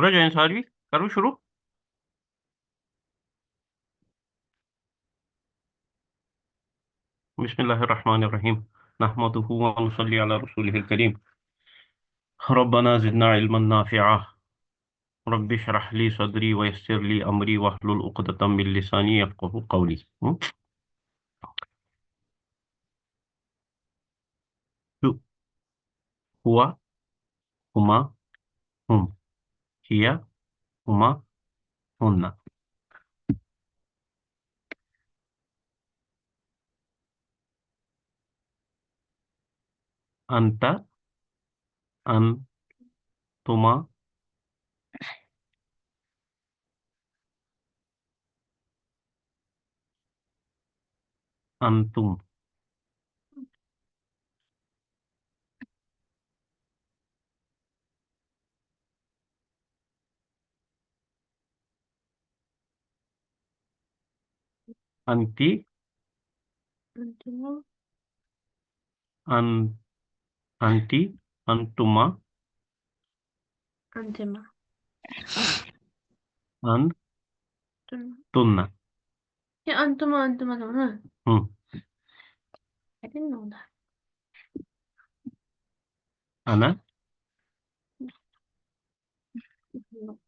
सूरज अंसारी करूँ शुरू। बिस्मिल्लाहिर्रहमानिर्रहीम। नहमदुहु व नुसल्ली अला रसूलिहिल करीम। रब्बना ज़िदना इल्मन नाफ़िआ। रब्बि इश्रह ली सदरी व यस्सिर ली अमरी वहलुल उक़दतम मिन लिसानी यफ़क़हू क़ौली। हु- हुआ, हुमा, हुम, हिया, हुमा, हुन्ना। अंता, अंतुमा, अंतुम, अंती, अंतिमा अन, अंती, अंतुमा, अंतिमा तुम अंतुन्ना। ये अंतिमा था ना। हम्म I didn't know that. अना, No,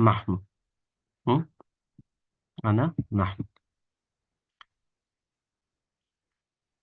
नहनु। हम्म अना, नहनु।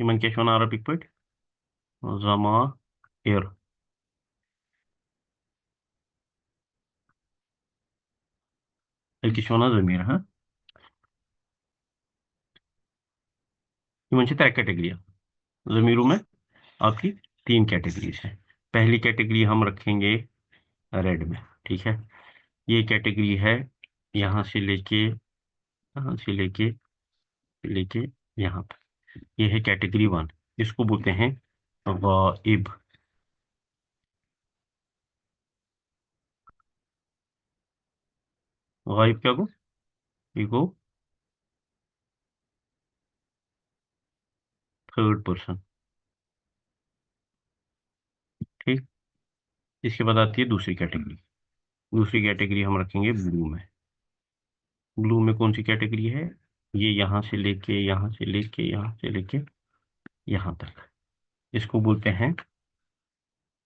Hemen keşfan Arabic put. Zamair. keşfana ज़मीर हाँ। ये मुझे तय कैटेगरी ज़मीरों में आपकी 3 कैटेगरीज हैं। पहली कैटेगरी हम रखेंगे रेड में, ठीक है। ये कैटेगरी है यहाँ से लेके, यहाँ से लेके लेके यहाँ पर। ये है कैटेगरी 1। इसको बोलते हैं गाइब। गाइब क्या को इको थर्ड पर्सन, ठीक। इसके बाद आती है दूसरी कैटेगरी। दूसरी कैटेगरी हम रखेंगे ब्लू में। ब्लू में कौन सी कैटेगरी है? ये यहाँ से लेके, यहाँ से लेके, यहाँ से लेके यहाँ तक। इसको बोलते हैं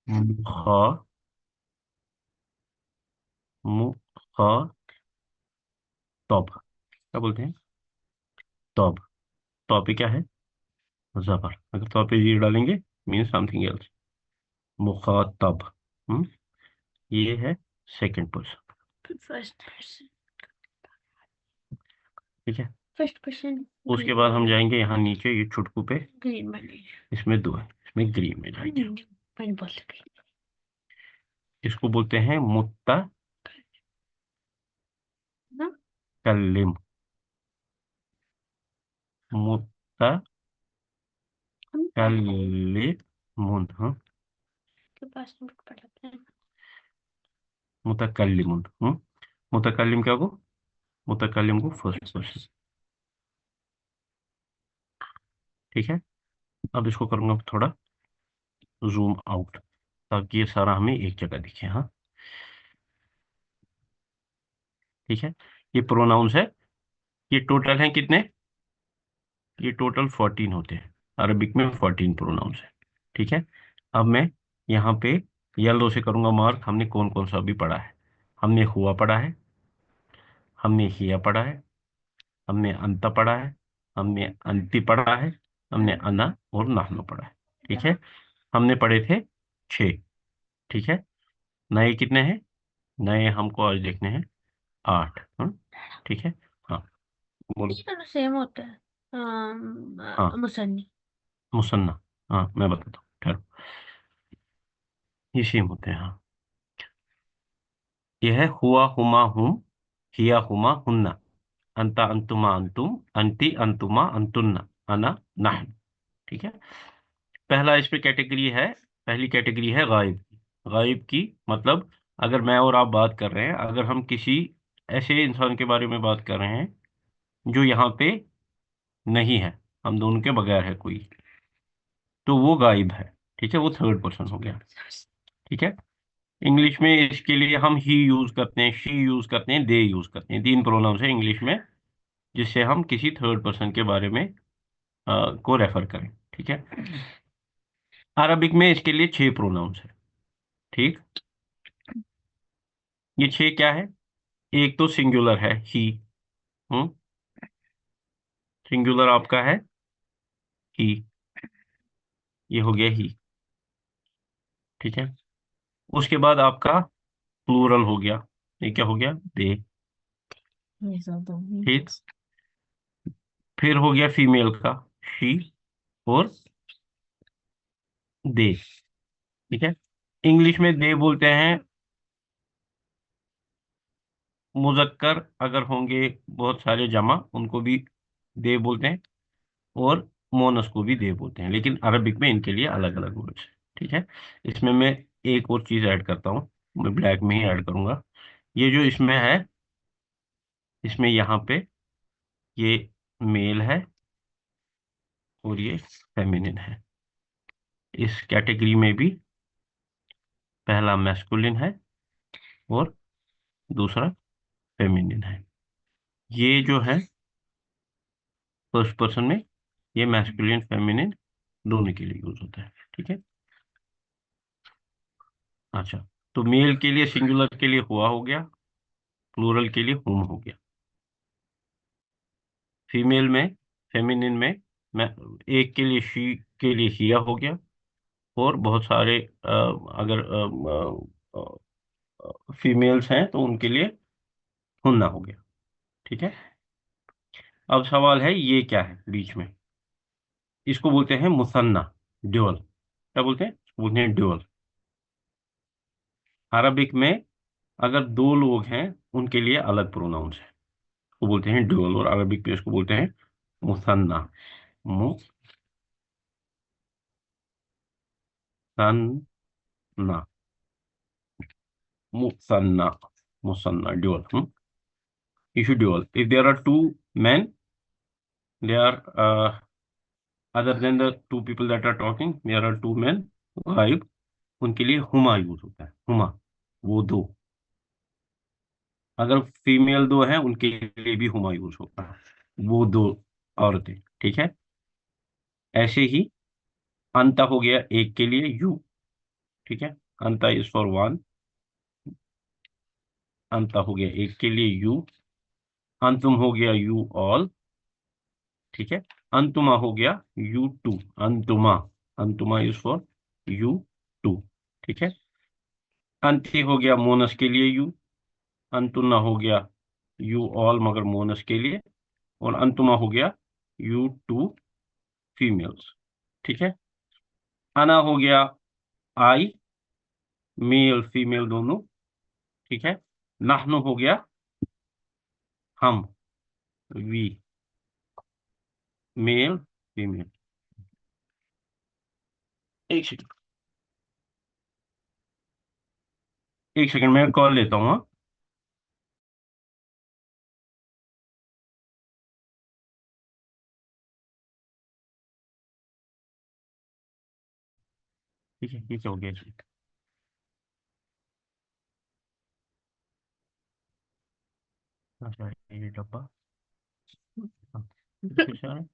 मुखा, मुखातब। क्या बोलते हैं? तब। तब पे क्या है? जबर। अगर तब पे जीर डालेंगे मीन समथिंग एल्स। मुखातब। हम्म ये है सेकंड पर्सन, First person. ठीक है। First person. उसके बाद हम जाएंगे यहाँ नीचे, ये छुटकू पे। ग्रीन वाली। इसमें 2 है, इसमें ग्रीन में जाएंगे। मैंने बोल सकी। इसको बोलते हैं मुत्तकल्लिम। ना मुत्तकल्लिमुन। हाँ, के पास में पढ़ाते हैं। मुतकल्लिमुन। मुतकल्लिम क्या को? मुतकल्लिम को फर्स्ट पर्सन, ठीक है। अब इसको करूंगा थोड़ा जूम आउट, ताकि ये सारा हमें एक जगह दिखे। हाँ, ठीक है। ये प्रोनाउंस है। ये टोटल हैं कितने? ये टोटल 14 होते हैं। अरबिक में 14 प्रोनाउंस है, ठीक है। अब मैं यहाँ पे येलो से करूंगा मार्क, हमने कौन कौन सा अभी पढ़ा है। हमने हुआ पढ़ा है, हमने हिया पढ़ा है, हमने अंता पढ़ा है, हमने अंति पढ़ा है, हमने अना और नाहनु पढ़ा है, ठीक है। हमने पढ़े थे 6, ठीक है। नए कितने हैं? नए हमको आज देखने हैं 8। ठीक है। हाँ, बोलो। ये दोनों सेम होता है। हाँ, मुसन्नी। मुसन्ना। हाँ, मैं बताता हूँ, ठहरो। ये सेम होते हैं, हाँ। यह है हुआ, हुमा, हुम, हिया, हुमा, हुन्ना, अंता, अंतुमा, अंतुम, अंति, अंतुमा, अंतुन्ना, अना, नहन, ठीक है। पहला इस पे कैटेगरी है, पहली कैटेगरी है गायब। गायब की मतलब, अगर मैं और आप बात कर रहे हैं, अगर हम किसी ऐसे इंसान के बारे में बात कर रहे हैं जो यहाँ पे नहीं है, हम दोनों के बगैर है कोई, तो वो गायब है। ठीक है, वो थर्ड पर्सन हो गया। ठीक है। इंग्लिश में इसके लिए हम ही यूज करते हैं, शी यूज करते हैं, दे यूज करते हैं। तीन प्रोनाउंस है इंग्लिश में जिससे हम किसी थर्ड पर्सन के बारे में को रेफर करें। ठीक है। अरबिक में इसके लिए छह प्रोनाउंस है। ठीक। ये छह क्या है? एक तो सिंगुलर है, ही। हम्म। सिंगुलर आपका है ही, ये हो गया ही। ठीक है। उसके बाद आपका प्लूरल हो गया, ये क्या हो गया? दे। ये सब तो नहीं। ठीक। फिर हो गया फीमेल का, शी और दे। ठीक है। इंग्लिश में दे बोलते हैं मुजक्कर, अगर होंगे बहुत सारे जमा उनको भी दे बोलते हैं, और मोनस को भी दे बोलते हैं, लेकिन अरबिक में इनके लिए अलग अलग वर्ड्स हैं। ठीक है। इसमें मैं एक और चीज ऐड करता हूँ, मैं ब्लैक में ही ऐड करूंगा। ये जो इसमें है, इसमें यहाँ पे ये मेल है और ये फेमिनिन है। इस कैटेगरी में भी पहला मैस्कुलिन है और दूसरा फेमिनिन है। ये जो है फर्स्ट पर्सन में, ये मैस्कुलिन फेमिनिन दोनों के लिए यूज होता है। ठीक है। अच्छा, तो मेल के लिए सिंगुलर के लिए हुआ हो गया, प्लूरल के लिए हुम हो गया। फीमेल में, फेमिनिन में, मैं एक के लिए शी के लिए हिया हो गया, और बहुत सारे अगर फीमेल्स हैं तो उनके लिए हुन्ना हो गया। ठीक है। अब सवाल है ये क्या है बीच में? इसको बोलते हैं मुसन्ना, ड्यूअल। क्या बोलते हैं? बोलते हैं ड्यूअल। अरबिक में अगर दो लोग हैं उनके लिए अलग प्रोनाउंस है, वो बोलते हैं ड्यूअल, और अरबिक में इसको बोलते हैं Muthanna. Muthanna, Muthanna, Muthanna, dual. issue dual. If there are two men, they are other than the two people that are talking, there are two men, गायब, उनके लिए हुमा यूज होता है, हुमा, वो दो। अगर फीमेल दो हैं उनके लिए भी हुमा यूज होता है, वो दो औरतें। ठीक है। ऐसे ही अंता हो गया एक के लिए, यू। ठीक है। अंता इज फॉर वन, अंता हो गया एक के लिए, यू। अंतुम हो गया यू ऑल। ठीक है। अंतुमा हो गया यू टू, अंतुमा, अंतुमा इज फॉर यू टू। ठीक है। अंति हो गया मोनस के लिए यू, अंतुना हो गया यू ऑल मगर मोनस के लिए, और अंतुमा हो गया यू टू फीमेल्स। ठीक है। अना हो गया आई, मेल फीमेल दोनों। ठीक है। नाहनु हो गया हम, वी, मेल फीमेल। एक सेकंड, एक सेकंड, मैं कॉल लेता हूँ, हाँ? ठीक है, ये क्या हो गया इसमें? अच्छा, ये डब्बा, हाँ, फिर से आ रहा है?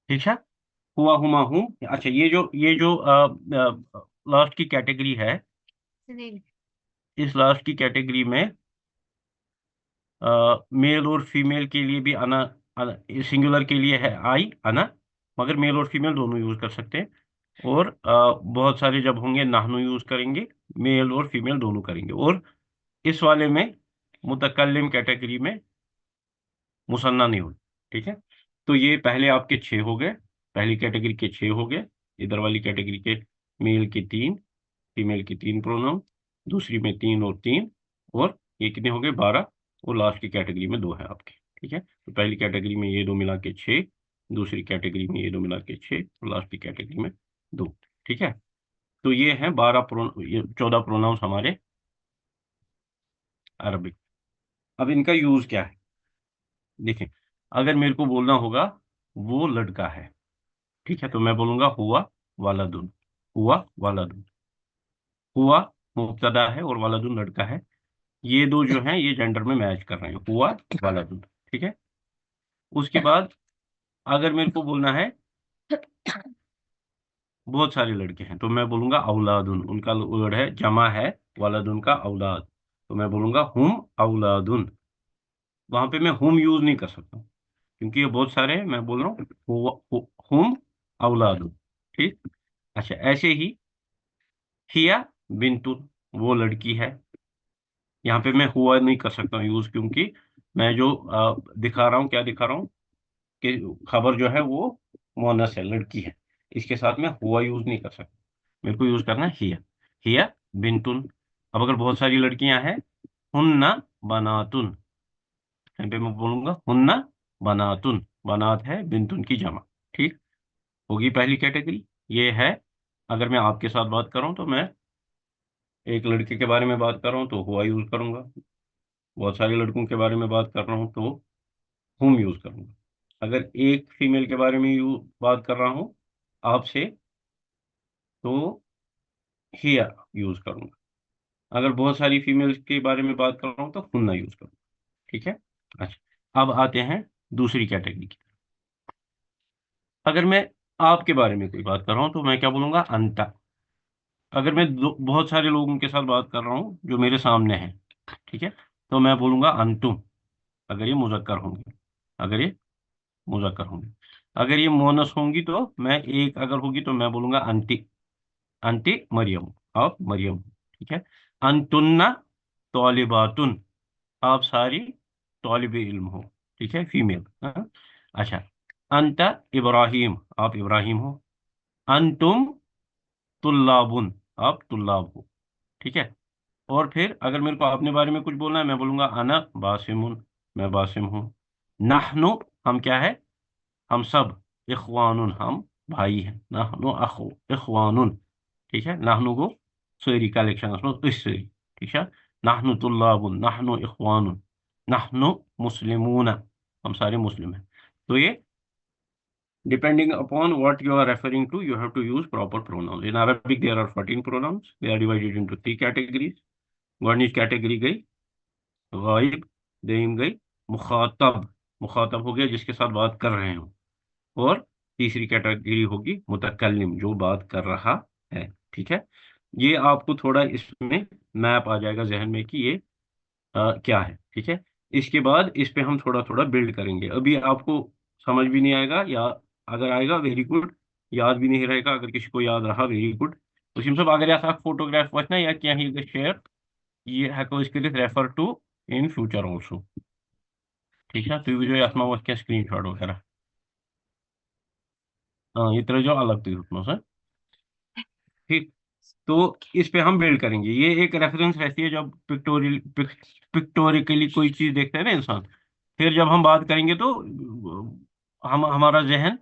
ठीक है। हुआ हुमा हूँ। अच्छा, ये जो लास्ट की कैटेगरी है, नहीं। इस लास्ट की कैटेगरी में मेल और फीमेल के लिए भी अना, सिंगुलर के लिए है आई, अना, मगर मेल और फीमेल दोनों यूज कर सकते हैं। और बहुत सारे जब होंगे नाहनु यूज करेंगे, मेल और फीमेल दोनों करेंगे। और इस वाले में मुतकल्लिम कैटेगरी में मुसन्ना नहीं होगी। ठीक है। तो ये पहले आपके छह हो गए, पहली कैटेगरी के छह हो गए। इधर वाली कैटेगरी के मेल के तीन, फीमेल के तीन प्रोनाउन, दूसरी में तीन और तीन, और ये कितने हो गए? 12। और लास्ट की कैटेगरी में दो है आपके। ठीक है। तो पहली कैटेगरी में ये दो मिला के छह, दूसरी कैटेगरी में ये दो मिला के छह, और लास्ट की कैटेगरी में दो। ठीक है। तो ये है 12 ये 14 प्रोनाउंस हमारे अरबिक। अब इनका यूज क्या है, देखें। अगर मेरे को बोलना होगा वो लड़का है, ठीक है, तो मैं बोलूंगा हुआ वालदुन। हुआ वालदुन। हुआ मुब्तदा है और वालदुन लड़का है। ये दो जो हैं ये जेंडर में मैच कर रहे हैं, हुआ वालदुन। ठीक है। उसके बाद अगर मेरे को बोलना है बहुत सारे लड़के हैं, तो मैं बोलूंगा औलादुन। उनका वर्ड है, जमा है वालदुन का औलाद, तो मैं बोलूंगा हुम औलादुन। वहां पे मैं हुम यूज नहीं कर सकता क्योंकि ये बहुत सारे हैं। मैं बोल रहा हूँ हुम औलादुन। ठीक। अच्छा, ऐसे ही हिया बिंतुन, वो लड़की है। यहाँ पे मैं हुआ नहीं कर सकता हूँ यूज, क्योंकि मैं जो दिखा रहा हूँ, क्या दिखा रहा हूँ कि खबर जो है वो मोनस है, लड़की है। इसके साथ मैं हुआ यूज नहीं कर सकता, मेरे को यूज करना है हिया। हिया बिंतुन। अब अगर बहुत सारी लड़कियां हैं, हुन्ना बनातुन। यहाँ पे मैं बोलूंगा हुन्ना बनातुन। बनात है बिंतुन की जमा। ठीक। होगी पहली कैटेगरी। ये है, अगर मैं आपके साथ बात कर रहा हूँ तो मैं एक लड़के के बारे में बात कर रहा हूँ तो हुआ यूज करूंगा। बहुत सारे लड़कों के बारे में बात कर रहा हूँ तो हुम यूज करूंगा। अगर एक फीमेल के बारे में बात कर रहा हूँ आपसे, तो हिया यूज करूंगा। अगर बहुत सारी फीमेल्स के बारे में बात कर रहा हूँ तो हुन्ना यूज करूंगा। ठीक है। अच्छा, अब आते हैं दूसरी कैटेगरी की। अगर मैं आपके बारे में कोई बात कर रहा हूँ तो मैं क्या बोलूंगा, अंता। अगर मैं बहुत सारे लोगों के साथ बात कर रहा हूँ जो मेरे सामने हैं, ठीक है, तो मैं बोलूंगा अंतुम। अगर ये मुजक्कर होंगे, अगर ये मुजक्कर होंगे। अगर ये मोनस होंगी तो मैं एक अगर होगी तो मैं बोलूंगा अंति। अंति मरियम। आप मरियम। ठीक है। अंतुन्ना तौलिबातुन। आप सारी तौलिब इल्म हो। ठीक है, फीमेल। हाँ? अच्छा। अंत इब्राहिम। आप इब्राहिम हो। अंतुम तुल्लाबुन। आप तुल्लाब हो। ठीक है। और फिर अगर मेरे को अपने बारे में कुछ बोलना है, मैं बोलूंगा अना बासिमुन। मैं बासिम हूँ। नहनु, हम क्या है, हम सब। इखवानुन, हम भाई हैं। नहनु अखु इखवानुन। ठीक है। नहनु को सोरी कलेक्शन उसमें सोरी। ठीक है। नहनु तुल्लाबुन, नहनु इखवानुन, नहनु मुस्लिमून। हम सारे मुस्लिम हैं। तो ये depending upon what you are referring to, you have to use proper pronouns. In Arabic, there are 14 pronouns. They are divided into three categories. वर्निश category गई, गायब, देम गई, मुखातब। मुखातब हो गया जिसके साथ बात कर रहे हो। और तीसरी कैटेगरी होगी मुतकल्लिम, जो बात कर रहा है। ठीक है। ये आपको थोड़ा इसमें मैप आ जाएगा जहन में कि ये क्या है। ठीक है। इसके बाद इस पे हम थोड़ा थोड़ा बिल्ड करेंगे। अभी आपको समझ भी नहीं आएगा, या अगर आएगा वेरी गुड, याद भी नहीं रहेगा। अगर किसी को याद रहा वेरी गुड। तो सिम सब अगर ऐसा फोटोग्राफ वचना या क्या ही शेयर, ये हेको इसके लिए refer to in future also. ठीक है। तो जो अथमा वो क्या स्क्रीन शॉट वगैरह, हाँ, ये तरह जो अलग थी उसमें से। ठीक। तो इस पे हम बिल्ड करेंगे। ये एक रेफरेंस रहती है जब पिक्टोरिकली कोई चीज देखते हैं ना इंसान। फिर जब हम बात करेंगे तो हम हमारा जहन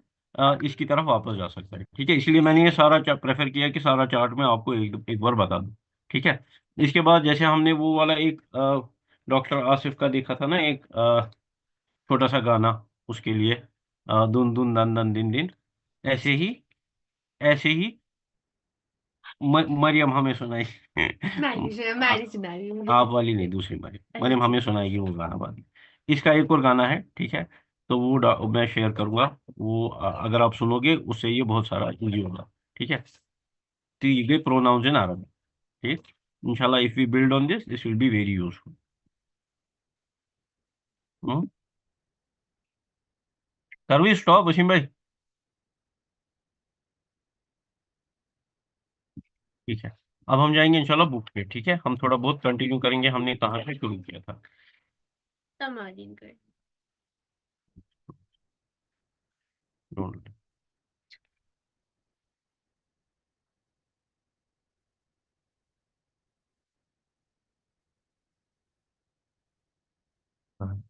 इसकी तरफ वापस जा सकता है। ठीक है। इसलिए मैंने ये सारा प्रेफर किया कि सारा चार्ट में आपको एक बार बता दूं। ठीक है। इसके बाद जैसे हमने वो वाला एक डॉक्टर आसिफ का देखा था ना, एक छोटा सा गाना उसके लिए, दुन दुन दन दन दिन दिन। ऐसे ही, ऐसे ही मरियम हमें सुनाई। मैं नहीं सुना रही हूँ, मुझे आप पता वाली नहीं, दूसरी मरियम। है। मरियम हमें सुनाएगी वो गाना बाद में। इसका एक और गाना है, ठीक है, तो वो मैं शेयर करूंगा। वो अगर आप सुनोगे उससे ये बहुत सारा इजी होगा। ठीक है। तो ये गए प्रोनाउंस इन अरबिक। ठीक। इंशाल्लाह if we build on this, this will be very useful. कर वी स्टॉप वसीम भाई? ठीक है। अब हम जाएंगे इंशाल्लाह बुक पे। ठीक है, हम थोड़ा बहुत कंटिन्यू करेंगे, हमने कहाँ से शुरू किया था। तमारीन कर। Don't- हाँ।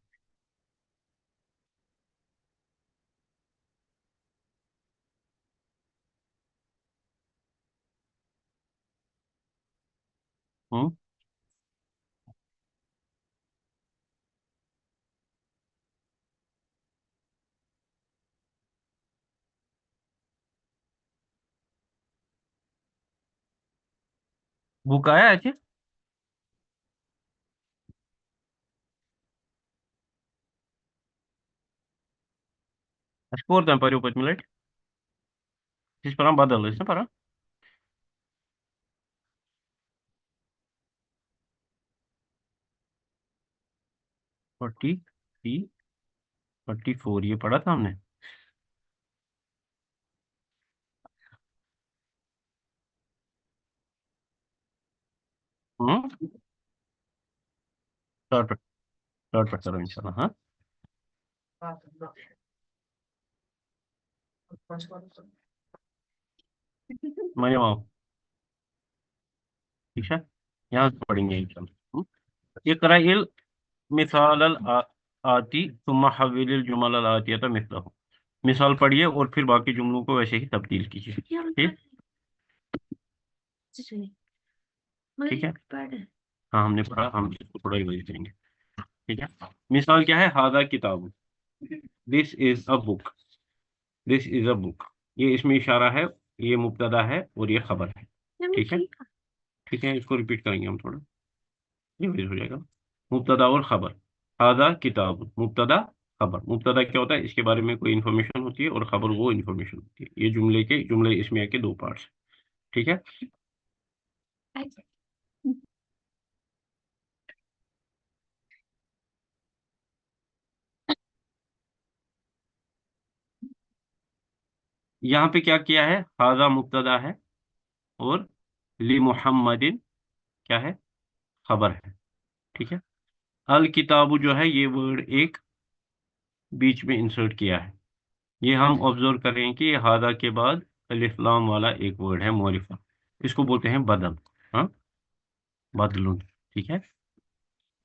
हम्म। बुक आया है? Skor tam pariu pat minūti. Šis param badalis, ne para? 43, 44 ये पढ़ा था हमने। हम्म। शॉर्ट करो इंशाल्लाह। हाँ, मैं वहाँ। ठीक है, यहाँ से पढ़ेंगे इंशाल्लाह। इकरा इल मिसाल अल आती तुम हविल जुमल अल आतियता मिसलहु। मिसाल पढ़िए और फिर बाकी जुमलों को वैसे ही तब्दील कीजिए। ठीक। ठीक है। हाँ, हमने पढ़ा, हम इसको पढ़ा ही वही करेंगे। ठीक है। मिसाल क्या है? हादा किताब, this is a book, this is a book. ये इसमें इशारा है, ये मुब्तदा है और ये खबर है। ठीक है। ठीक है, इसको रिपीट करेंगे हम थोड़ा, ये भी हो जाएगा। मुब्तदा और खबर। हादा किताब, मुब्तदा खबर। मुब्तदा क्या होता है? इसके बारे में कोई इन्फॉर्मेशन होती है, और खबर वो इन्फॉर्मेशन होती है। ये जुमले इसमें के दो पार्ट्स। ठीक है। यहाँ पे क्या किया है? हादा मुब्तदा है, और ली मुहम्मदिन क्या है? खबर है। ठीक है। अल किताबु जो है, ये वर्ड एक बीच में इंसर्ट किया है। ये हम ऑब्जर्व करें कि हादा के बाद अलिफ लाम वाला एक वर्ड है मोरिफा। इसको बोलते हैं बदल। हाँ, बदलुन। ठीक है।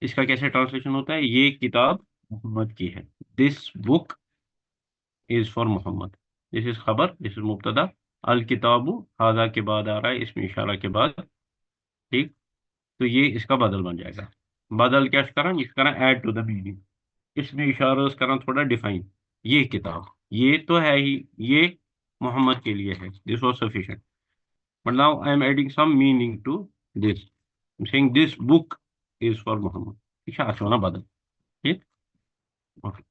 इसका कैसे ट्रांसलेशन होता है? ये किताब मोहम्मद की है। This book is for Mohammed. This is खबर, दिस इज मुब्तदा। अल किताबु हादा के बाद आ रहा है, इसमें इशारा के बाद। ठीक। तो ये इसका बदल बन जाएगा। बदल क्या करा? इस करा ऐड टू द मीनिंग। इसमें इशारा करा थोड़ा डिफाइन। ये किताब, ये तो है ही, ये मोहम्मद के लिए है। This was sufficient. But now I am adding some meaning to this. Saying this book is for Mohammed. ठीक है, आसान बदल। ठीक। ओके।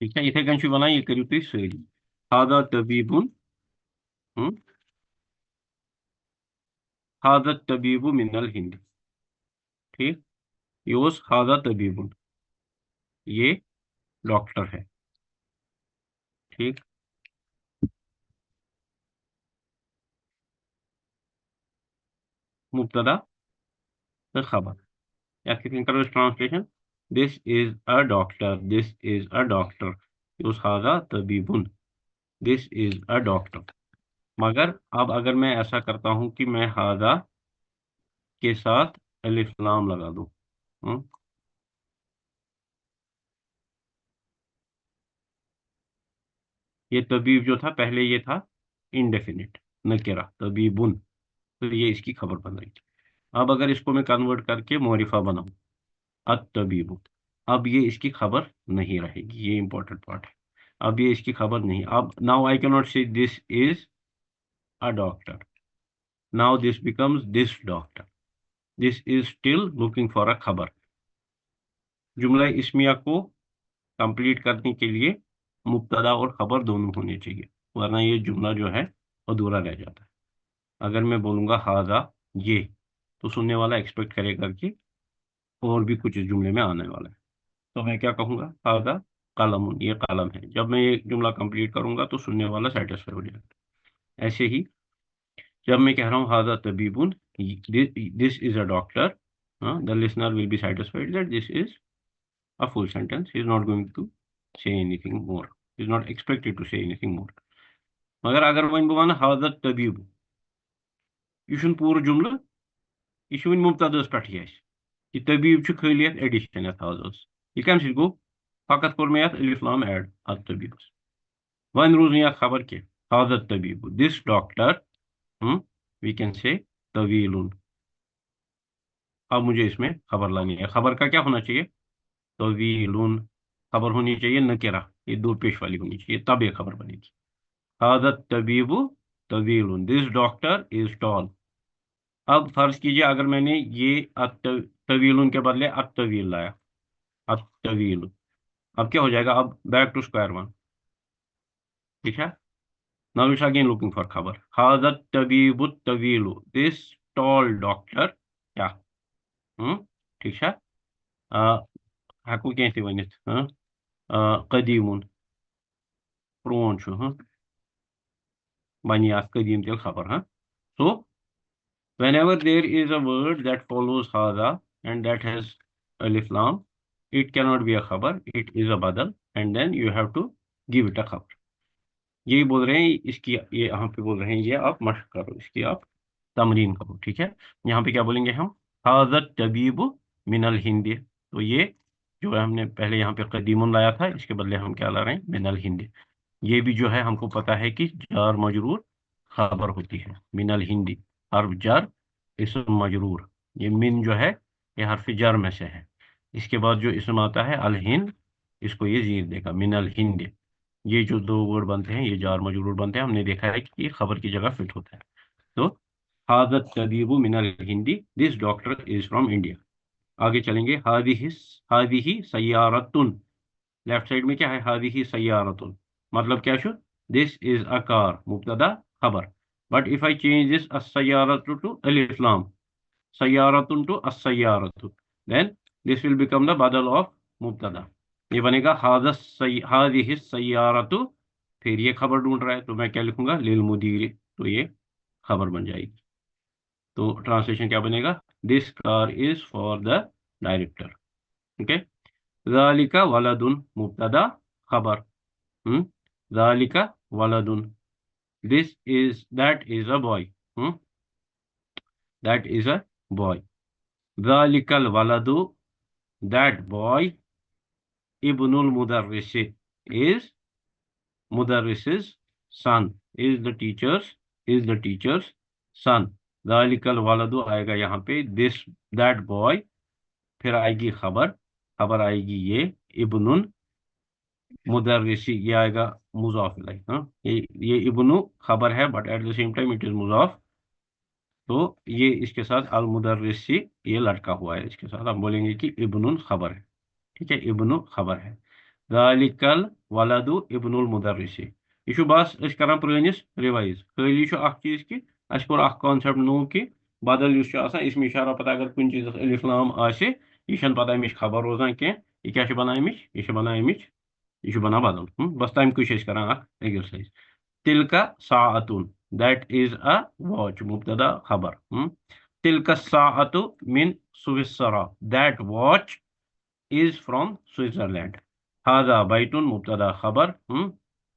ठीक है, इथे कन वन ये करू तुम सारी। हादा तबीबुन। हम्म। हादा तबीबु मिनल हिंद। ठीक। योस हादा तबीबुन, ये डॉक्टर है। ठीक। मुब्तदा तो खबर, या किसी करो translation. This is a doctor, this is a doctor. योस हादा तबीबुन, दिस इज अ डॉक्टर। मगर अब अगर मैं ऐसा करता हूं कि मैं हादा के साथ अलिफ लाम लगा दूं। हम्म, ये तबीब जो था पहले, ये था इंडेफिनिट नकेरा तबीबुन। तो ये इसकी खबर बन रही थी। अब अगर इसको मैं कन्वर्ट करके मोरिफा बनाऊं, अत तबीबु, अब ये इसकी खबर नहीं रहेगी। ये इंपॉर्टेंट पार्ट है। अब ये इसकी खबर नहीं। अब नाउ आई कैन नॉट से this is a doctor. Now this becomes this doctor. This is still looking for a खबर। जुमला इस्मिया को कंप्लीट करने के लिए मुब्तदा और खबर दोनों होने चाहिए, वरना ये जुमला जो है अधूरा रह जाता है। अगर मैं बोलूंगा हाजा ये, तो सुनने वाला एक्सपेक्ट करेगा कि और भी कुछ इस जुमले में आने वाला है। तो मैं क्या कहूंगा? हाजा कलम, ये कलम है। जब मैं ये जुमला कंप्लीट करूंगा तो सुनने वाला सेटिस्फाई हो जाएगा। ऐसे ही जब मैं कह रहा हूँ हाजा तबीबुन, this is a doctor, the listener will be satisfied that this is a full sentence. He is not going to say anything more. He is not expected to say anything more. मगर अगर वह बन हाजा तबीब, यह पूरा जुमला, यह one मुबतदस पे यह तबीब खाली एडिशन हाजस। यह कम गो? फकत कोर मे अलिफ लाम ऐड अत तबीबस। वन रूज न खबर कह हाजा तबीब, this doctor, we can say तवीलुन। अब मुझे इसमें खबर लानी है। खबर का क्या होना चाहिए? तवीलुन। खबर होनी चाहिए नकेरा। ये दो पेश वाली होनी चाहिए, तब ये खबर बनेगी। हादा तबीबु तवीलुन, दिस डॉक्टर इज टॉल। अब फर्ज कीजिए अगर मैंने ये तवीलुन के बदले अतवील लाया, अतवील, अब क्या हो जाएगा? अब बैक टू स्क्वायर वन। ठीक है। Now it's again looking for खबर। हादा तबीबु तवीलु, दिस टॉल डॉक्टर क्या? ठीक है। हेको कह वन कदीमुन, प्रोन बनी कदीम तेल खबर। हाँ, सो whenever there is a word that follows hada and that has alif lam, it cannot be a khabar, it is a badal, and then you have to give it a khabar। यही बोल रहे हैं इसकी, ये यहाँ पे बोल रहे हैं, ये आप मशक करो, इसकी आप तमरीन करो। ठीक है। यहाँ पे क्या बोलेंगे हम? हाजत तबीबु मिनल हिंदी, तो ये जो है हमने पहले यहाँ पे कदीमुन लाया था, इसके बदले हम क्या ला रहे हैं? मिनल हिंदी। ये भी जो है हमको पता है कि जार मजरूर खबर होती है। मिनल हिंदी हर्फ जर इसम मजरूर, ये मिन जो है ये हर्फ जर में से है। इसके बाद जो इसम आता है अल हिंद, इसको ये जीर देगा, मिनल हिंद। ये जो दो वर्ड बनते हैं ये जार मजरूर बनते हैं, हमने देखा है कि ये खबर की जगह फिट होता है। तो हादत तबीबु मिनल Hindi, this doctor is from India. आगे चलेंगे। हादिही सय्यारतुन, लेफ्ट साइड में क्या है? हादिही सय्यारतुन, मतलब क्या शु? दिस इज अ कार, मुब्तदा खबर। But if I change this as-sayyaratu to alif lam, सय्यारतुन to as-sayyaratu, then this will become the badal of मुब्तदा। ये बनेगा हादिही सय्यारतु, फिर ये खबर ढूंढ रहा है तो मैं क्या लिखूंगा? लिल मुदीर, तो ये खबर बन जाएगी। तो ट्रांसलेशन क्या बनेगा? This car is for the director. Okay. ज़ालिका वलदुन, मुब्तदा खबर। ज़ालिका वलदुन, this is, that is a boy. That is a boy. ज़ालिकल वलदु, दैट बॉय। इब्नुल मुदर्रिस इज, मुदर्रिस son, is the teacher's son. ज़ालिकल वलदु आएगा यहाँ पे दिस, दैट बॉय, फिर आएगी खबर, खबर आएगी ये इब्नुन, मुदर्रिसी ये आएगा मुजाफ इलैह। हाँ, ये इब्नु खबर है but at the same time it is मुजाफ, तो ये इसके साथ अल मुदर्रिसी ये लटका हुआ है, इसके साथ हम बोलेंगे कि इब्नुन खबर है। ठीक है, इब्नु खबर है। ज़ालिकल वलदु इब्नुल मुदर्रिसी। ये छु बस अस करान प्रनिस रिवाइज, खाली छु अख चीज कि अस कोर अख कॉन्सेप्ट नो कि बदल युस छु आसान, इसमें इशारा पता अगर कुछ चीज अलिफ लाम आसे, ये छन पता अमिश खबर रोजान के ये क्या छु बनान अमिश, ये छु बनान अमिश, ये छु बना बदल। बस तम कुछ करान अख एक्सरसाइज। तिलका साअतुन, दैट इज अ वॉच, मुब्तदा खबर। तिलका साअतु मिन स्विस्सरा, that watch is from Switzerland. Hada baitun, mubtada khabar.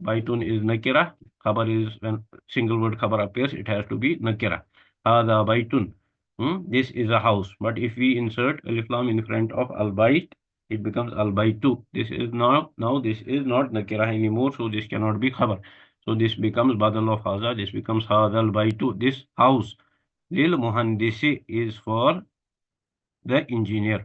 Baitun is nakira. Khabar is when single word khabar appears, it has to be nakira. Hada baitun. This is a house. But if we insert alif lam in front of al bait, it becomes al baitu. This is now this is not nakira anymore, so this cannot be khabar. So this becomes badal of hada. This becomes hada al baitu. This house lil muhandisi is for the engineer.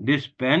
this pen.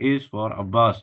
is for Abbas.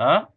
a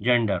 gender.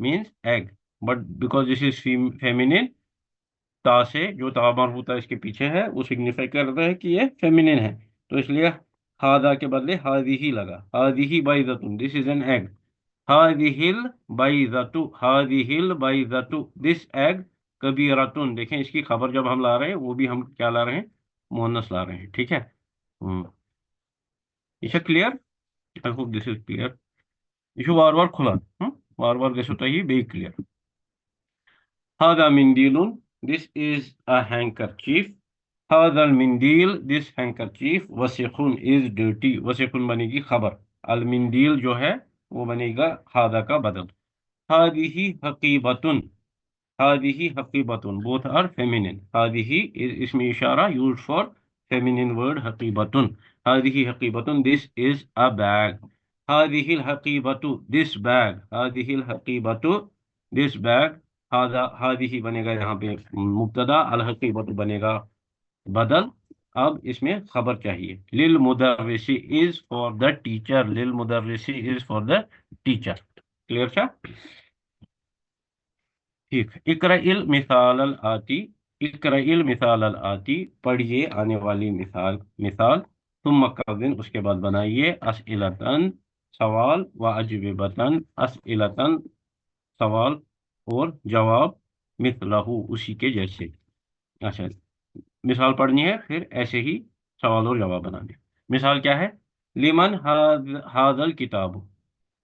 means egg, but because this is feminine, ता से जो ता मरबूता इसके पीछे है वो signify करता है कि ये फेमिनिन है, तो इसलिए हादा के बदले हादी ही लगा। हादी बैज़तुन, दिस इज एन एग। हादिहिल बैज़तु, हादिहिल बैज़तु, दिस एग कबीरतुन। देखें इसकी खबर जब हम ला रहे हैं वो भी हम क्या ला रहे हैं? मुअन्नस ला रहे हैं। ठीक है। ये clear? I hope this is clear. ये वार वार खुला, वार वार गसो तही बे क्लियर। हादा मिंदीलुन, दिस इज अ हैंकरचीफ। हादल मिंदील, दिस हैंकरचीफ। वसीखुन इज डर्टी, वसीखुन बनेगी खबर, अल मिंदील जो है वो बनेगा हादा का बदल। हादिही हकीबतुन, हादिही हकीबतुन, बोथ आर फेमिनिन। हादिही इज इसमें इशारा used for feminine word हकीबतुन. हादिही हकीबतुन, this is a bag. हादिहिल हकीबतु, this bag. हादिहिल हकीबतु, this bag. हादिही बनेगा यहाँ पे मुब्तदा, अल हकीबतु बनेगा बदल. अब इसमें खबर चाहिए. लिल मुदर्रिसी इज फॉर द टीचर. लिल मुदर्रिसी is for the teacher. Clear था? ठीक. इकराइल मिसाल अल आती. इकराइल मिसाल अल आती, पढ़िए आने वाली मिसाल मिसाल. तुम मक्कबिन, उसके बाद बनाइए अस्इलतन, सवाल, व अजविबतन, अस्इलतन, सवाल और जवाब, मिसलहू, उसी के जैसे. अच्छा, मिसाल पढ़नी है, फिर ऐसे ही सवाल और जवाब बनाने. मिसाल क्या है? लिमन हादल किताब.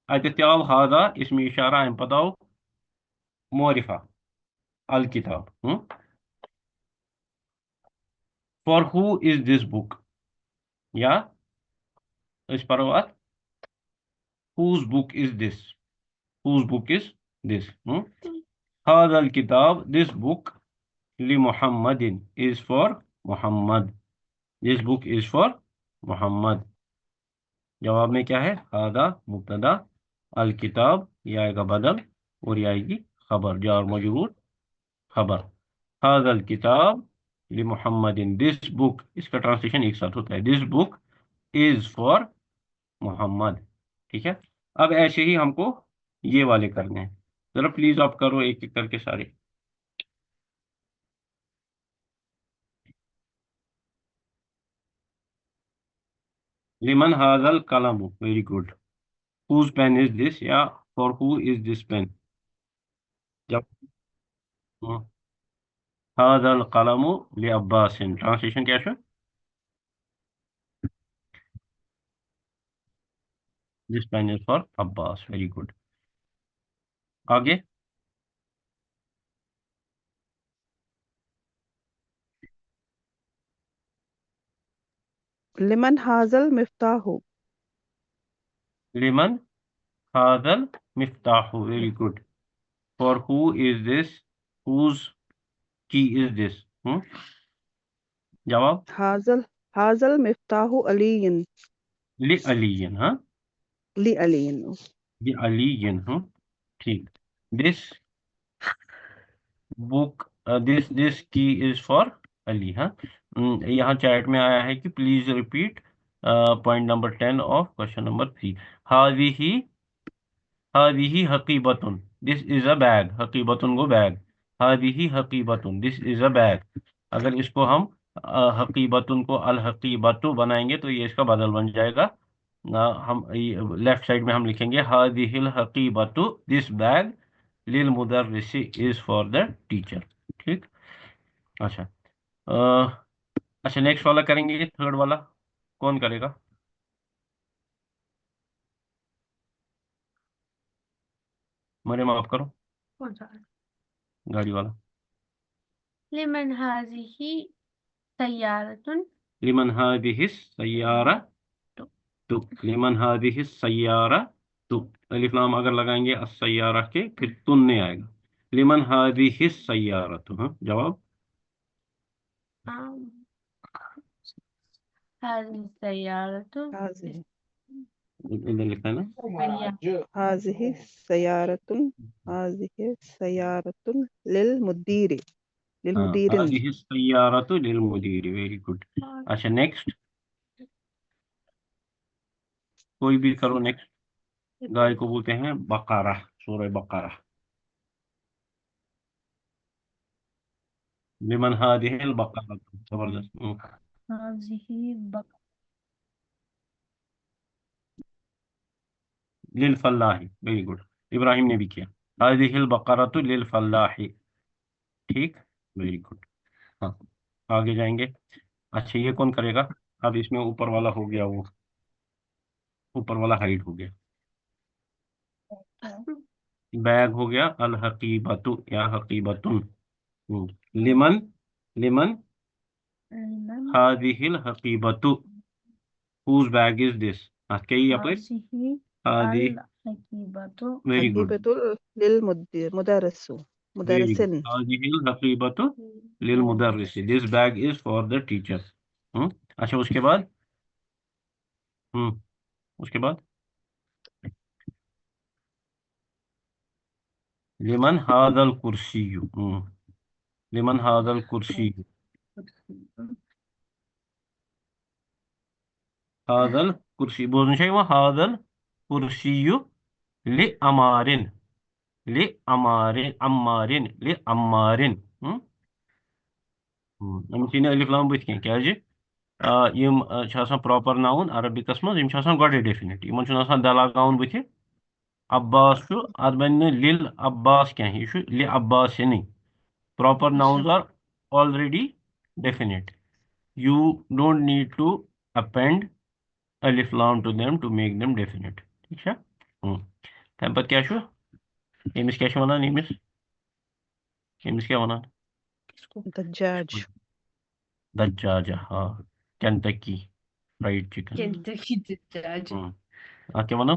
अतित्याव हादा, इसमें इशारा है, बताओ. मोरिफा अल किताब. For who is this book, या इस पर बात, whose book is this. Whose book is this. हादल किताब, दिस बुक, li मुहम्मदिन, is for Mohammed. This book is for Mohammed. जवाब में क्या है? हादा मुब्तदा, अल किताब ये आएगा बदल, और ये आएगी खबर, जार मजरूर खबर. हादल किताब लि मुहम्मदिन, दिस बुक, इसका ट्रांसलेशन एक साथ होता है, this book is for Mohammed. ठीक है. अब ऐसे ही हमको ये वाले करने हैं. जरा प्लीज आप करो एक एक करके सारे. लिमन हादल कलम, very good. Whose pen is this, या for who is this pen. जब हादल कलमु लि अब्बासिन, ट्रांसलेशन क्या है? This pen is for Abbas. Very good. आगे. लिमन हाजल मिफ्ताहु. लिमन हादल मिफ्ताहु, very good. For who is this, whose key is this. जवाब हाजल हाजल मिफ्ताहु अलीयन. लि अलीयन. हाँ, लि अलीयन. लि अलीयन. ठीक. This book, this key is for Ali. हाँ. यहाँ चैट में आया है कि please repeat point number 10 of question number 3. हादिही हादिही हकीबतुन, दिस इज अ बैग. हकीबतुन को बैग. हादिही हकीबतुन, दिस इज अ बैग. अगर इसको हम हकीबतुन को अल हकीबतु बनाएंगे तो ये इसका बदल बन जाएगा. हम लेफ्ट साइड में हम लिखेंगे हादिहिल हकीबतु, दिस बैग, लिल मुदर्रिसी इज फॉर द टीचर. ठीक. अच्छा. अ, अच्छा, नेक्स्ट वाला करेंगे, थर्ड वाला. कौन करेगा? मेरे माफ करो, कौन सा? गाड़ी वाला. लिमन हाजिही सय्यारतुन. लिमन हादिहि सय्यारा, तो लिमन हादिहि सय्यारा, तो अलिफ लाम अगर लगाएंगे सय्यारा के, फिर तुन नहीं आएगा. लिमन हादिहि सय्यारा, तो हाँ जवाब. हाजिही सय्यारतु. हाजिही इधर लिखा है ना. हाजिही सयारतुन. हाजिही सयारतुन लिल मुदीर. लिल हाँ, मुदीरिन. हादिहि सय्यारतु लिल मुदीर. Very good. अच्छा, नेक्स्ट. कोई भी करो नेक्स्ट. गाय को बोलते हैं बकारा, सूरह बकारा. लिमन हादिहिल बकारा, जबरदस्त. हाजिही लिल फल्लाही, वेरी गुड. इब्राहिम ने भी किया. हादिहिल बकरतु लिल फल्लाही. ठीक. Very good. हाँ, आगे जाएंगे. अच्छा, ये कौन करेगा? अब इसमें ऊपर वाला हो गया, वो ऊपर वाला हाइड हो गया. बैग हो गया. अल हकीबतु या हकीबतुन. लिमन लिमन हादिहिल हकीबतु, हुज बैग इज दिस. कई अपन. हादी, वेरी गुड. हकीबतुल लिल मुदरसु. Very good. मुदरसिन. हादिहिल हकीबतु लिल मुदर्रिस, this bag is for the teacher. अच्छा उसके बाद उसके बाद लिमन हादल कुर्सी लिमन हादल कुर्सी हादल कुर्सी बोलना चाहिए वो हादल कुर्सी लि अमारिन लि अमारिन अम्मारिन लि अम्मारिन अमिस यी अलिफ लाम बुथ कह यम प्रॉपर नाउन अरबिकस मज यम गडे डेफिनेट यमन द लगाउन बुथ अब्बास अत बन लिल अब्बास कह यह लि अब्बास प्रॉपर अच्छा nouns are already definite. You don't need to append alif lam to them to make them definite. ठीक है तम पत क्या यमिस क्या वनान यमिस क्या वनान दज्जाज दज्जाजा हाँ Kentucky fried chicken Kentucky Dajjaj. क्या वनो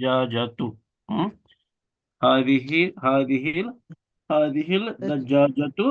जाजातु हादिहिल हादिहिल दज्जाजतु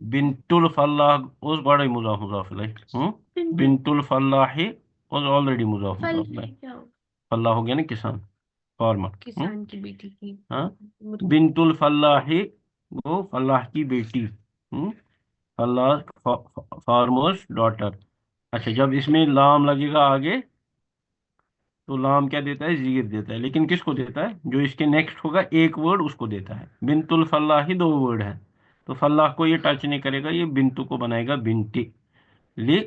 बिंटुल Fallah was God मुजाफ मुजाफ इलैहि बिंटुल फल्लाही was already मुजाफ फल मुजाफ है इलैहि क्या होगा? फल्लाह हो गया ना किसान फार्मर किसान की बेटी की हाँ बिंटुल फल्लाही वो फल्लाह की बेटी फल्लाह फार्मर्स डॉटर अच्छा जब इसमें लाम लगेगा आगे तो लाम क्या देता है जीर देता है लेकिन किसको देता है जो इसके नेक्स्ट होगा एक वर्ड उसको देता है बिनतुल फल्लाह ही दो वर्ड है तो फल्लाह को ये टच नहीं करेगा ये बिंतु को बनाएगा बिनती लि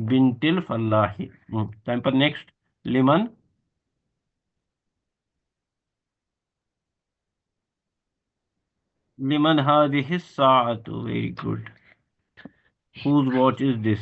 बिनतिल फल्लाही टाइम पर नेक्स्ट लिमन लिमन हादिहि साअतु very good whose watch is this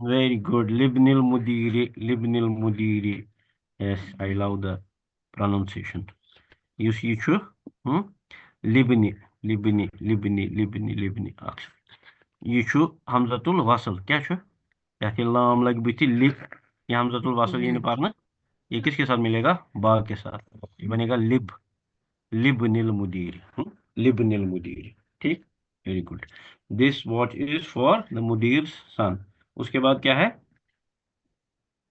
very good libnil mudiri yes I love the pronunciation yus ये छु लिबनी लिबनी लिबनी लिबनी लिबनी ये छु हमजतुल वसल क्या छु यह लाम लग बुथि लिब ये हमजतुल वसल ये पारना ये किसके साथ मिलेगा बा के साथ ये बनेगा लिब लिबनिल मुदीर लिबनिल मुदीर ठीक very good this watch is for the मुदीर सन उसके बाद क्या है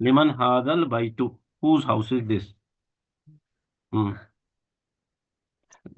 लिमन हादल बैतु whose house is this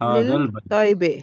हादल बैतु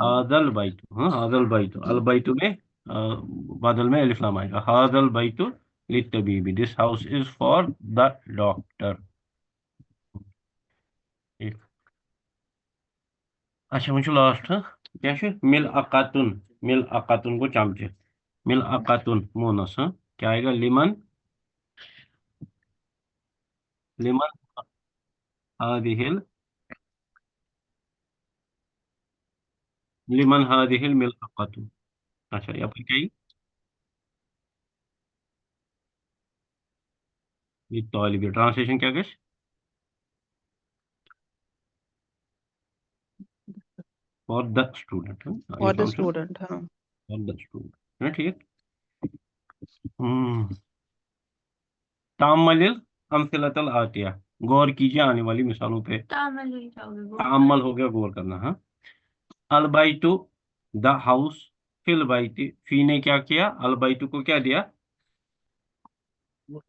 हादल बैतु हाँ हादल बैतु अल बैतु में बदल में अलिफ लाम आएगा हादल बैतु लितबीबी this house is for the doctor अच्छा वो लास्ट क्या मिल अकातुन को चमचे मिल अकातुन मोनस क्या आएगा लिमन लिमन हादिहिल लिमन हादिहिल मिल अकातुन अच्छा यहाँ पर क्या ये तालिब ट्रांसलेशन क्या गश फॉर द स्टूडेंट for अलिफ the लाम से student हाँ फॉर द स्टूडेंट है ठीक तामलिल अमसिलतल आतिया गौर कीजिए आने वाली मिसालों पे तामल ही जाओगे वो तामल हो गया गौर करना हाँ अलबाइटु द हाउस फिल बाइती फी ने क्या किया अलबाइटु को क्या दिया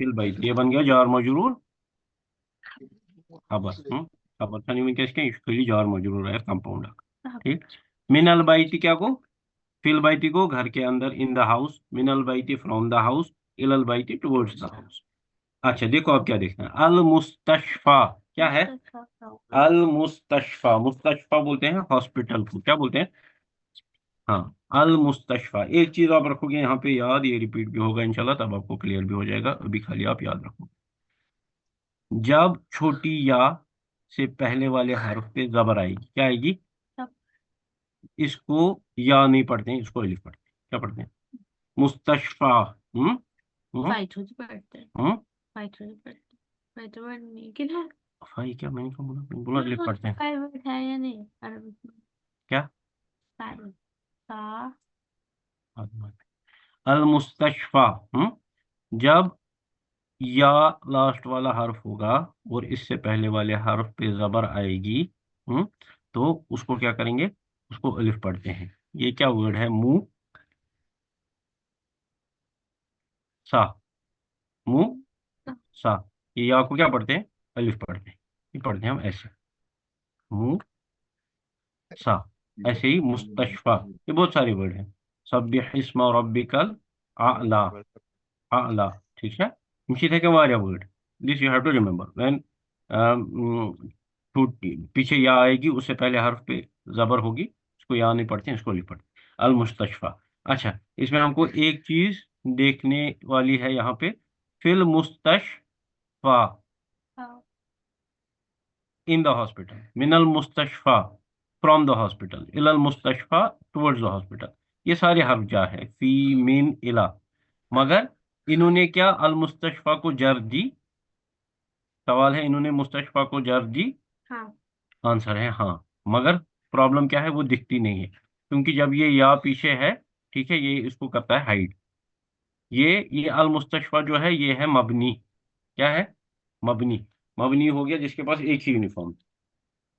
फिल बाइती ये बन गया जार मजरूर खबर खबर था नहीं क्या इसके खाली जार मजरूर है कंपाउंड ठीक मिन अलबाइती क्या को फिल बाइती को घर के अंदर इन द हाउस मिन अलबाइती फ्रॉम द हाउस इल अलबाइती टुवर्ड्स द हाउस अच्छा देखो अब क्या देखना है अल मुस्तशफा क्या है अल मुस्तशफा मुस्तशफा बोलते हैं हॉस्पिटल को क्या बोलते हैं हाँ अल मुस्तशफा एक चीज आप रखोगे यहाँ पे याद ये रिपीट भी होगा इंशाल्लाह तब आपको क्लियर भी हो जाएगा अभी खाली आप याद रखो जब छोटी या से पहले वाले हर्फ पे जबर आएगी क्या आएगी इसको या नहीं पढ़ते हैं इसको अलिफ पढ़ते हैं क्या पढ़ते हैं मुस्तशफा फाइट होती पड़ते हैं हम्म फाइट होती पड़ते फाइट वर्ड नहीं कि ना फाई क्या मैंने कहा बोला लिख पढ़ते हैं फाइव वर्ड है या नहीं अरबिक में? क्या फाइव सा अल मुस्तशफा जब या लास्ट वाला हर्फ होगा और इससे पहले वाले हर्फ पे जबर आएगी तो उसको क्या करेंगे उसको अलिफ पढ़ते हैं ये क्या वर्ड है मुंह सा मुंह सा ये या को क्या पढ़ते हैं अलिफ पढ़ते हैं ये पढ़ते हैं हम ऐसे मुंह सा ऐसे ही मुस्तशफा ये बहुत सारे वर्ड हैं सब्बिह इस्मा रब्बिकल आला आला ठीक है इसी तरह के वारिया word this you have to remember when पीछे या आएगी उससे पहले हर्फ पे जबर होगी उसको या नहीं पढ़ते इसको लिख पढ़ते अल मुस्तशफा अच्छा इसमें हमको एक चीज देखने वाली है यहाँ पे फिल मुस्तशफा हाँ in the hospital minal mustashfa from the hospital ilal mustashfa towards the hospital ये सारे हर्फ जा है फी मिन इला मगर इन्होंने क्या अल मुस्तशफा को जर दी सवाल है इन्होंने मुस्तशफा को जर दी हाँ आंसर है हाँ मगर प्रॉब्लम क्या है वो दिखती नहीं है क्योंकि जब ये या पीछे है ठीक है ये इसको करता है हाइड ये अल मुस्तशफा जो है ये है मबनी क्या है मबनी मबनी हो गया जिसके पास एक ही यूनिफॉर्म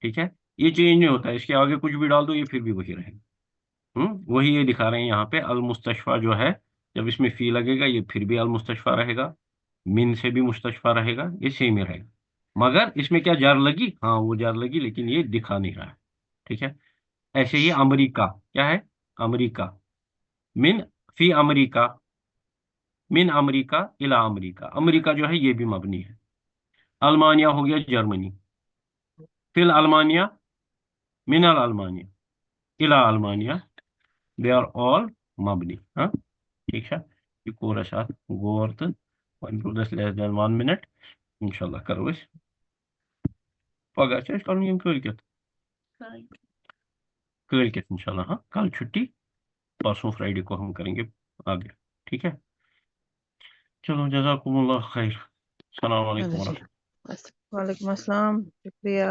ठीक है ये चेंज नहीं होता है इसके आगे कुछ भी डाल दो ये फिर भी वही रहेगा वही ये दिखा रहे हैं यहाँ पे अल मुस्तशफा जो है जब इसमें फी लगेगा ये फिर भी अल मुस्तशफा रहेगा मिन से भी मुस्तशफा रहेगा ये सेम ही रहेगा मगर इसमें क्या जार लगी हाँ वो जार लगी लेकिन ये दिखा नहीं रहा है ठीक है ऐसे ही अमेरिका क्या है अमेरिका मिन फी अमेरिका मिन अमेरिका इला अमेरिका अमेरिका जो है ये भी मबनी है अल्मानिया हो गया जर्मनी फिल अल्मानिया मिन अल अल्मानिया इला अल्मानिया दे आर ऑल मबनी हाँ ठीक है ये कोरा साथ गोर्त 1 to 1 minute इंशाल्लाह करो इस पगा से कल यम कल इंशाल्लाह हाँ कल छुट्टी परसों फ्राइडे को हम करेंगे आगे ठीक है चलो जज़ाकुमुल्लाह खैर अस्सलाम वालेकुम जी वालेकुम अस्सलाम शुक्रिया।